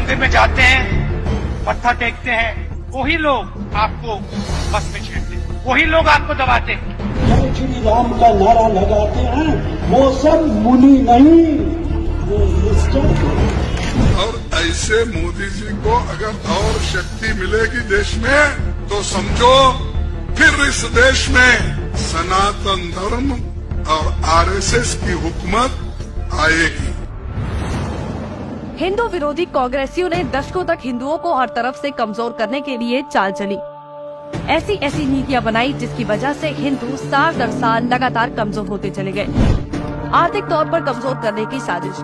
मंदिर में जाते हैं, मत्था टेकते हैं, वही लोग आपको बस में छेड़ते हैं, वही लोग आपको दबाते हैं। जय श्री राम का नारा लगाते हैं, वो सब मुनि नहीं, वो मिस्टर। और ऐसे मोदी जी को अगर और शक्ति मिलेगी देश में, तो समझो फिर इस देश में सनातन धर्म और आरएसएस की हुकूमत आएगी। हिंदू विरोधी कांग्रेसियों ने दशकों तक हिंदुओं को हर तरफ से कमजोर करने के लिए चाल चली। ऐसी नीतियां बनाई जिसकी वजह से हिंदू साल दर साल लगातार कमजोर होते चले गए। आर्थिक तौर पर कमजोर करने की साजिश।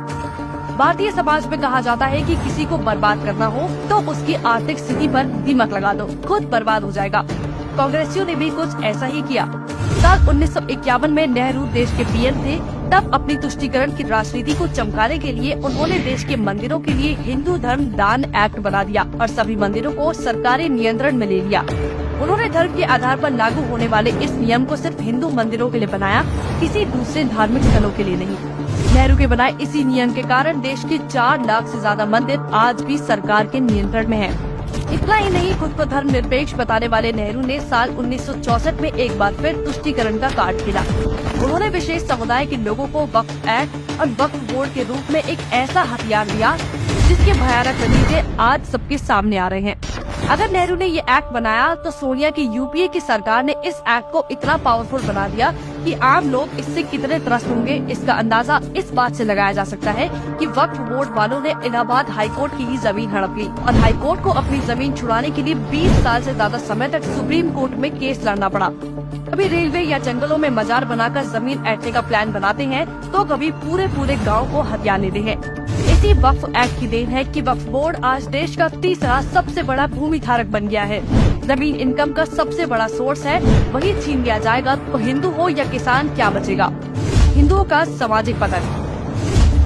भारतीय समाज में कहा जाता है कि किसी को बर्बाद करना हो तो उसकी आर्थिक स्थिति पर दीमक लगा दो, खुद बर्बाद हो जाएगा। कांग्रेसियों ने भी कुछ ऐसा ही किया। साल 1951 में नेहरू देश के पीएम थे। तब अपनी तुष्टीकरण की राजनीति को चमकाने के लिए उन्होंने देश के मंदिरों के लिए हिंदू धर्म दान एक्ट बना दिया और सभी मंदिरों को सरकारी नियंत्रण में ले लिया। उन्होंने धर्म के आधार पर लागू होने वाले इस नियम को सिर्फ हिंदू मंदिरों के लिए बनाया, किसी दूसरे धार्मिक स्थलों के लिए नहीं। नेहरू के बनाए इसी नियम के कारण देश के 4 लाख से ज्यादा मंदिर आज भी सरकार के नियंत्रण में हैं। इतना ही नहीं, खुद को धर्मनिरपेक्ष बताने वाले नेहरू ने साल 1964 में एक बार फिर तुष्टीकरण का कार्ड खेला। उन्होंने विशेष समुदाय के लोगों को वक्फ एक्ट और वक्फ बोर्ड के रूप में एक ऐसा हथियार दिया जिसके भयानक नतीजे आज सबके सामने आ रहे हैं। अगर नेहरू ने ये एक्ट बनाया तो सोनिया की यूपीए की सरकार ने इस एक्ट को इतना पावरफुल बना दिया कि आम लोग इससे कितने त्रस्त होंगे, इसका अंदाजा इस बात से लगाया जा सकता है कि वक्फ बोर्ड वालों ने इलाहाबाद हाईकोर्ट की ही जमीन हड़प ली और हाईकोर्ट को अपनी जमीन छुड़ाने के लिए 20 साल से ज्यादा समय तक सुप्रीम कोर्ट में केस लड़ना पड़ा। कभी रेलवे या जंगलों में मजार बनाकर जमीन ऐंठने का प्लान बनाते हैं तो कभी पूरे गाँव को हथियार देते हैं। इसी वक्फ एक्ट की देन है कि वक्फ बोर्ड आज देश का तीसरा सबसे बड़ा भूमि धारक बन गया है। जमीन इनकम का सबसे बड़ा सोर्स है, वही छीन लिया जाएगा तो हिंदू हो या किसान क्या बचेगा। हिंदुओं का सामाजिक पतन।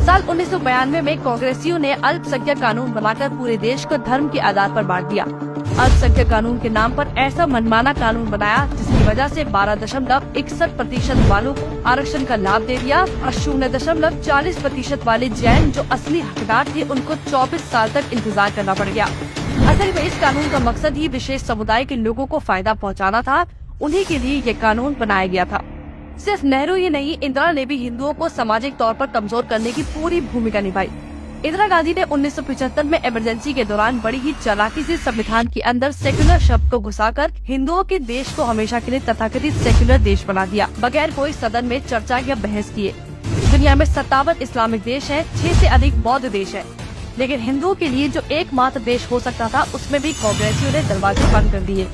साल 1992 में कांग्रेसियों ने अल्पसंख्यक कानून बनाकर पूरे देश को धर्म के आधार पर बांट दिया। अल्पसंख्यक कानून के नाम पर ऐसा मनमाना कानून बनाया जिसकी वजह से 12.61% वालों को आरक्षण का लाभ दे दिया और 0.40% वाले जैन जो असली हकदार थे उनको 24 साल तक इंतजार करना पड़ गया। असल में इस कानून का मकसद ही विशेष समुदाय के लोगों को फायदा पहुंचाना था। उन्हीं के लिए ये कानून बनाया गया था। सिर्फ नेहरू ही नहीं, इंदिरा ने भी हिंदुओं को सामाजिक तौर पर कमजोर करने की पूरी भूमिका निभाई। इंदिरा गांधी ने 1975 में इमरजेंसी के दौरान बड़ी ही चालाकी से संविधान के अंदर सेक्युलर शब्द को घुसाकर हिंदुओं के देश को हमेशा के लिए तथाकथित सेक्युलर देश बना दिया, बगैर कोई सदन में चर्चा या बहस किए। दुनिया में 57 इस्लामिक देश है, 6 से अधिक बौद्ध देश है, लेकिन हिंदुओं के लिए जो एकमात्र देश हो सकता था उसमें भी कांग्रेसियों ने दरवाजे बंद कर दिए।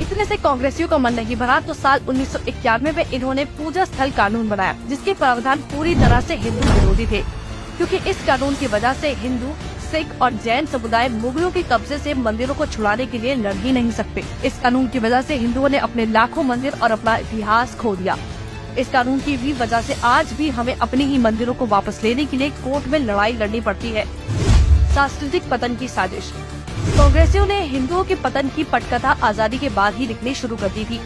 इतने से कांग्रेसियों का मन नहीं भरा तो साल 1991 में इन्होंने पूजा स्थल कानून बनाया जिसके प्रावधान पूरी तरह से हिंदू विरोधी थे, क्योंकि इस कानून की वजह से हिंदू, सिख और जैन समुदाय मुगलों के कब्जे से मंदिरों को छुड़ाने के लिए लड़ ही नहीं सकते। इस कानून की वजह से हिंदुओं ने अपने लाखों मंदिर और अपना इतिहास खो दिया। इस कानून की भी वजह से आज भी हमें अपने ही मंदिरों को वापस लेने के लिए कोर्ट में लड़ाई लड़नी पड़ती है। सांस्कृतिक पतन की साजिश। कांग्रेसियों ने हिंदुओं के पतन की पटकथा आजादी के बाद ही लिखनी शुरू कर दी थी।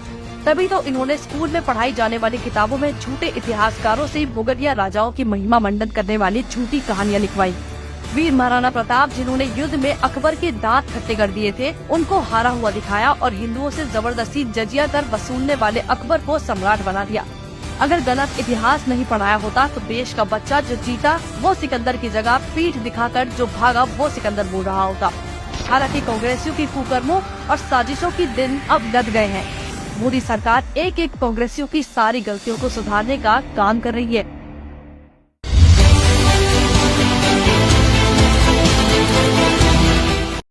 तभी तो इन्होंने स्कूल में पढ़ाई जाने वाली किताबों में झूठे इतिहासकारों से मुगलिया राजाओं की महिमा मंडन करने वाली झूठी कहानियां लिखवाई। वीर महाराणा प्रताप जिन्होंने युद्ध में अकबर के दांत खट्टे कर दिए थे, उनको हारा हुआ दिखाया और हिंदुओं से जबरदस्ती जजिया कर वसूलने वाले अकबर को सम्राट बना दिया। अगर गलत इतिहास नहीं पढ़ाया होता तो देश का बच्चा जो जीता वो सिकंदर की जगह पीठ दिखाकर जो भागा वो सिकंदर बोल रहा होता। हालांकि कांग्रेसियों की कुकर्मों और साजिशों की दिन अब लद गए हैं। मोदी सरकार एक एक कांग्रेसियों की सारी गलतियों को सुधारने का काम कर रही है।